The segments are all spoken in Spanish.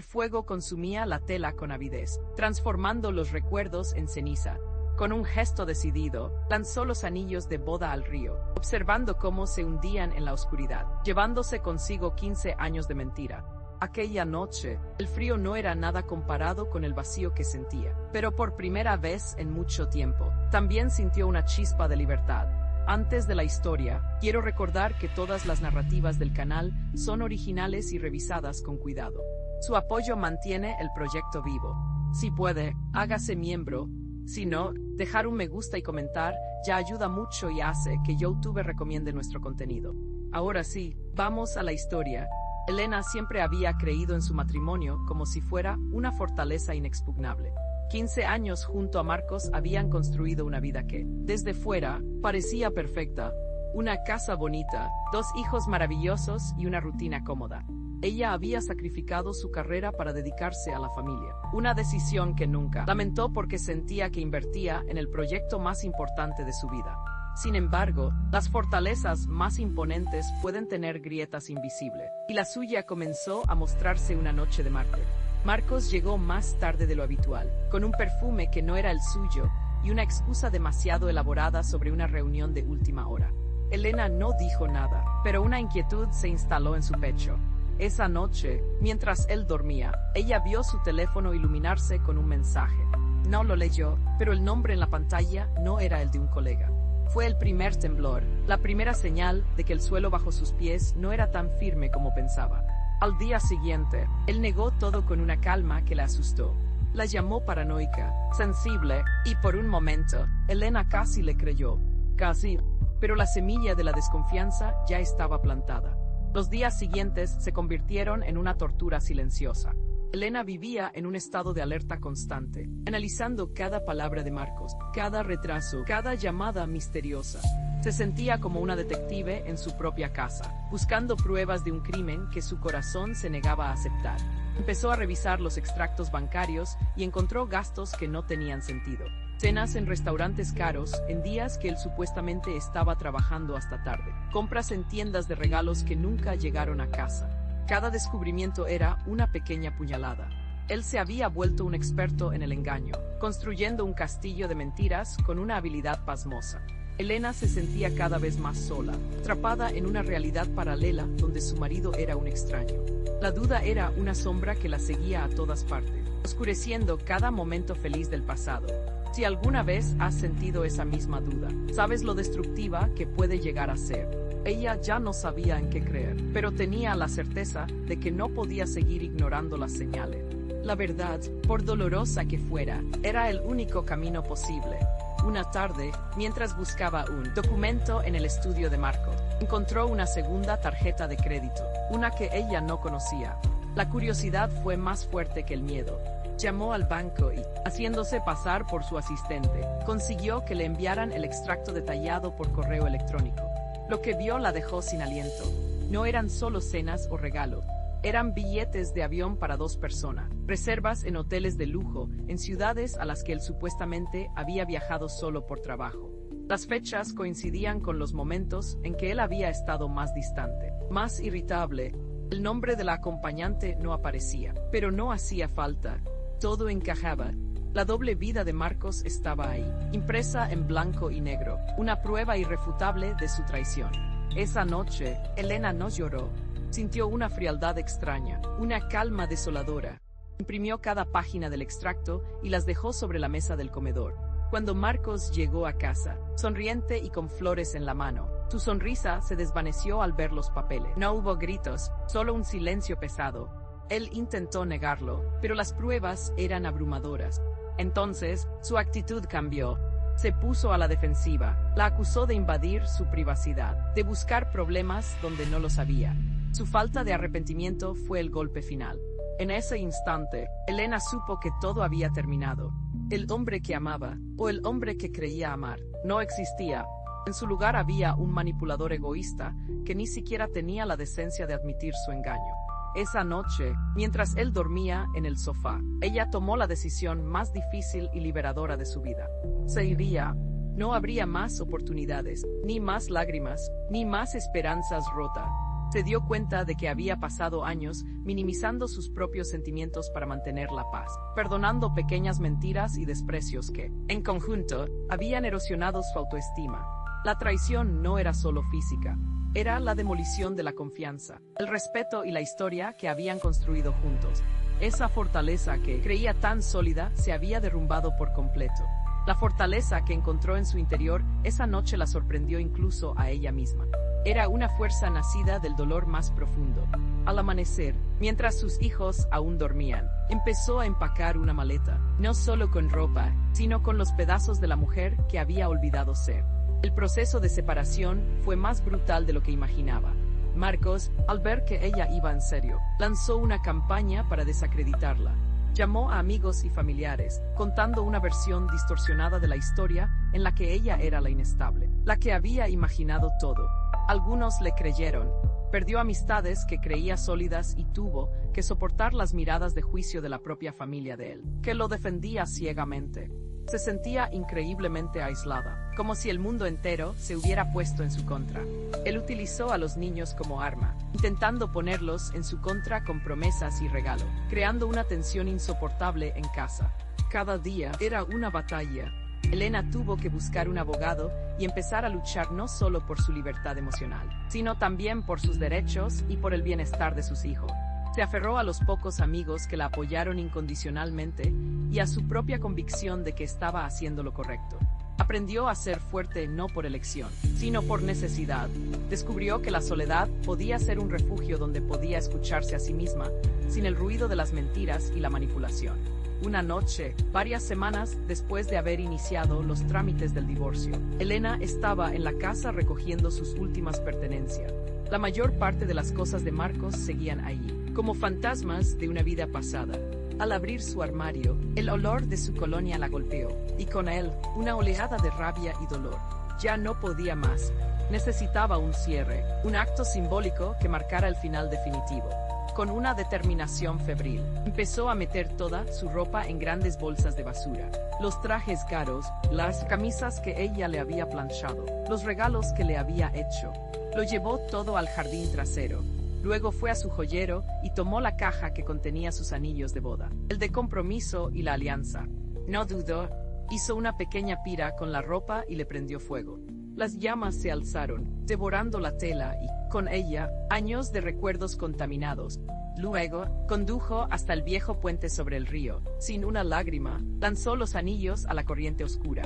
fuego consumía la tela con avidez, transformando los recuerdos en ceniza. Con un gesto decidido, lanzó los anillos de boda al río, observando cómo se hundían en la oscuridad, llevándose consigo 15 años de mentira. Aquella noche, el frío no era nada comparado con el vacío que sentía, pero por primera vez en mucho tiempo, también sintió una chispa de libertad. Antes de la historia, quiero recordar que todas las narrativas del canal son originales y revisadas con cuidado. Su apoyo mantiene el proyecto vivo. Si puede, hágase miembro. Si no, dejar un me gusta y comentar ya ayuda mucho y hace que YouTube recomiende nuestro contenido. Ahora sí, vamos a la historia. Elena siempre había creído en su matrimonio como si fuera una fortaleza inexpugnable. 15 años junto a Marcos habían construido una vida que, desde fuera, parecía perfecta. Una casa bonita, 2 hijos maravillosos y una rutina cómoda. Ella había sacrificado su carrera para dedicarse a la familia. Una decisión que nunca lamentó porque sentía que invertía en el proyecto más importante de su vida. Sin embargo, las fortalezas más imponentes pueden tener grietas invisibles, y la suya comenzó a mostrarse una noche de martes. Marcos llegó más tarde de lo habitual, con un perfume que no era el suyo y una excusa demasiado elaborada sobre una reunión de última hora. Elena no dijo nada, pero una inquietud se instaló en su pecho. Esa noche, mientras él dormía, ella vio su teléfono iluminarse con un mensaje. No lo leyó, pero el nombre en la pantalla no era el de un colega. Fue el primer temblor, la primera señal de que el suelo bajo sus pies no era tan firme como pensaba. Al día siguiente, él negó todo con una calma que la asustó. La llamó paranoica, sensible, y por un momento, Elena casi le creyó. Casi. Pero la semilla de la desconfianza ya estaba plantada. Los días siguientes se convirtieron en una tortura silenciosa. Elena vivía en un estado de alerta constante, analizando cada palabra de Marcos, cada retraso, cada llamada misteriosa. Se sentía como una detective en su propia casa, buscando pruebas de un crimen que su corazón se negaba a aceptar. Empezó a revisar los extractos bancarios y encontró gastos que no tenían sentido. Cenas en restaurantes caros en días que él supuestamente estaba trabajando hasta tarde. Compras en tiendas de regalos que nunca llegaron a casa. Cada descubrimiento era una pequeña puñalada. Él se había vuelto un experto en el engaño, construyendo un castillo de mentiras con una habilidad pasmosa. Elena se sentía cada vez más sola, atrapada en una realidad paralela donde su marido era un extraño. La duda era una sombra que la seguía a todas partes, oscureciendo cada momento feliz del pasado. Si alguna vez has sentido esa misma duda, sabes lo destructiva que puede llegar a ser. Ella ya no sabía en qué creer, pero tenía la certeza de que no podía seguir ignorando las señales. La verdad, por dolorosa que fuera, era el único camino posible. Una tarde, mientras buscaba un documento en el estudio de Marcos, encontró una segunda tarjeta de crédito, una que ella no conocía. La curiosidad fue más fuerte que el miedo. Llamó al banco y, haciéndose pasar por su asistente, consiguió que le enviaran el extracto detallado por correo electrónico. Lo que vio la dejó sin aliento. No eran solo cenas o regalos. Eran billetes de avión para 2 personas, reservas en hoteles de lujo, en ciudades a las que él supuestamente había viajado solo por trabajo. Las fechas coincidían con los momentos en que él había estado más distante, más irritable. El nombre de la acompañante no aparecía, pero no hacía falta. Todo encajaba. La doble vida de Marcos estaba ahí, impresa en blanco y negro, una prueba irrefutable de su traición. Esa noche, Elena no lloró. Sintió una frialdad extraña, una calma desoladora. Imprimió cada página del extracto y las dejó sobre la mesa del comedor. Cuando Marcos llegó a casa, sonriente y con flores en la mano, su sonrisa se desvaneció al ver los papeles. No hubo gritos, solo un silencio pesado. Él intentó negarlo, pero las pruebas eran abrumadoras. Entonces, su actitud cambió. Se puso a la defensiva, la acusó de invadir su privacidad, de buscar problemas donde no los había. Su falta de arrepentimiento fue el golpe final. En ese instante, Elena supo que todo había terminado. El hombre que amaba, o el hombre que creía amar, no existía. En su lugar había un manipulador egoísta que ni siquiera tenía la decencia de admitir su engaño. Esa noche, mientras él dormía en el sofá, ella tomó la decisión más difícil y liberadora de su vida. Se iría. No habría más oportunidades, ni más lágrimas, ni más esperanzas rotas. Se dio cuenta de que había pasado años minimizando sus propios sentimientos para mantener la paz, perdonando pequeñas mentiras y desprecios que, en conjunto, habían erosionado su autoestima. La traición no era solo física, era la demolición de la confianza, el respeto y la historia que habían construido juntos. Esa fortaleza que creía tan sólida se había derrumbado por completo. La fortaleza que encontró en su interior esa noche la sorprendió incluso a ella misma. Era una fuerza nacida del dolor más profundo. Al amanecer, mientras sus hijos aún dormían, empezó a empacar una maleta, no solo con ropa, sino con los pedazos de la mujer que había olvidado ser. El proceso de separación fue más brutal de lo que imaginaba. Marcos, al ver que ella iba en serio, lanzó una campaña para desacreditarla. Llamó a amigos y familiares, contando una versión distorsionada de la historia en la que ella era la inestable, la que había imaginado todo. Algunos le creyeron. Perdió amistades que creía sólidas y tuvo que soportar las miradas de juicio de la propia familia de él, que lo defendía ciegamente. Se sentía increíblemente aislada, como si el mundo entero se hubiera puesto en su contra. Él utilizó a los niños como arma, intentando ponerlos en su contra con promesas y regalo, creando una tensión insoportable en casa. Cada día era una batalla. Elena tuvo que buscar un abogado y empezar a luchar no solo por su libertad emocional, sino también por sus derechos y por el bienestar de sus hijos. Se aferró a los pocos amigos que la apoyaron incondicionalmente y a su propia convicción de que estaba haciendo lo correcto. Aprendió a ser fuerte no por elección, sino por necesidad. Descubrió que la soledad podía ser un refugio donde podía escucharse a sí misma, sin el ruido de las mentiras y la manipulación. Una noche, varias semanas después de haber iniciado los trámites del divorcio, Elena estaba en la casa recogiendo sus últimas pertenencias. La mayor parte de las cosas de Marcos seguían allí, como fantasmas de una vida pasada. Al abrir su armario, el olor de su colonia la golpeó, y con él, una oleada de rabia y dolor. Ya no podía más. Necesitaba un cierre, un acto simbólico que marcara el final definitivo. Con una determinación febril, empezó a meter toda su ropa en grandes bolsas de basura. Los trajes caros, las camisas que ella le había planchado, los regalos que le había hecho. Lo llevó todo al jardín trasero. Luego fue a su joyero y tomó la caja que contenía sus anillos de boda, el de compromiso y la alianza. No dudó, hizo una pequeña pira con la ropa y le prendió fuego. Las llamas se alzaron, devorando la tela y, con ella, años de recuerdos contaminados. Luego, condujo hasta el viejo puente sobre el río. Sin una lágrima, lanzó los anillos a la corriente oscura.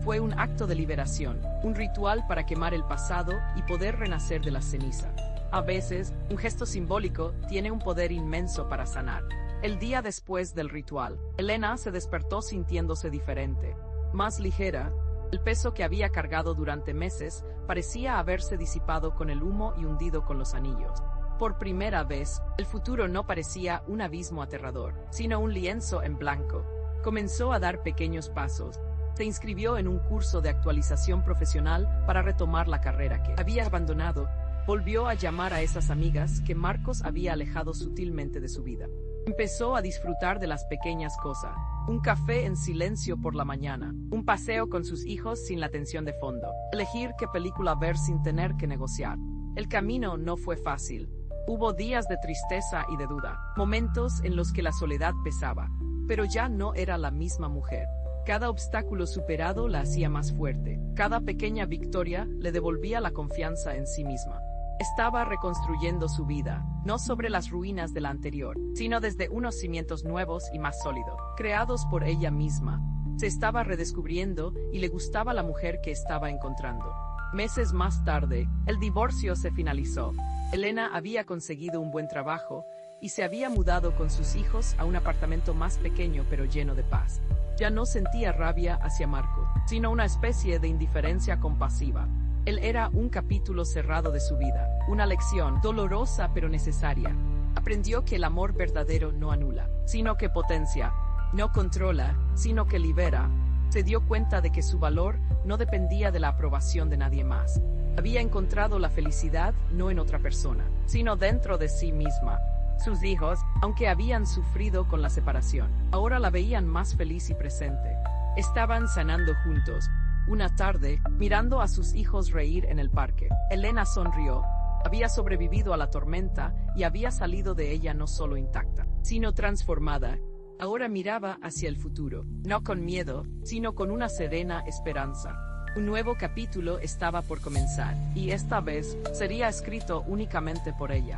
Fue un acto de liberación, un ritual para quemar el pasado y poder renacer de la ceniza. A veces, un gesto simbólico tiene un poder inmenso para sanar. El día después del ritual, Elena se despertó sintiéndose diferente, más ligera. El peso que había cargado durante meses parecía haberse disipado con el humo y hundido con los anillos. Por primera vez, el futuro no parecía un abismo aterrador, sino un lienzo en blanco. Comenzó a dar pequeños pasos. Se inscribió en un curso de actualización profesional para retomar la carrera que había abandonado. Volvió a llamar a esas amigas que Marcos había alejado sutilmente de su vida. Empezó a disfrutar de las pequeñas cosas. Un café en silencio por la mañana, un paseo con sus hijos sin la tensión de fondo, elegir qué película ver sin tener que negociar. El camino no fue fácil. Hubo días de tristeza y de duda, momentos en los que la soledad pesaba, pero ya no era la misma mujer. Cada obstáculo superado la hacía más fuerte, cada pequeña victoria le devolvía la confianza en sí misma. Estaba reconstruyendo su vida, no sobre las ruinas de la anterior, sino desde unos cimientos nuevos y más sólidos, creados por ella misma. Se estaba redescubriendo y le gustaba la mujer que estaba encontrando. Meses más tarde, el divorcio se finalizó. Elena había conseguido un buen trabajo y se había mudado con sus hijos a un apartamento más pequeño pero lleno de paz. Ya no sentía rabia hacia Marco, sino una especie de indiferencia compasiva. Él era un capítulo cerrado de su vida, una lección dolorosa pero necesaria. Aprendió que el amor verdadero no anula, sino que potencia, no controla, sino que libera. Se dio cuenta de que su valor no dependía de la aprobación de nadie más. Había encontrado la felicidad no en otra persona, sino dentro de sí misma. Sus hijos, aunque habían sufrido con la separación, ahora la veían más feliz y presente. Estaban sanando juntos. Una tarde, mirando a sus hijos reír en el parque, Elena sonrió. Había sobrevivido a la tormenta y había salido de ella no solo intacta, sino transformada. Ahora miraba hacia el futuro, no con miedo, sino con una serena esperanza. Un nuevo capítulo estaba por comenzar, y esta vez sería escrito únicamente por ella.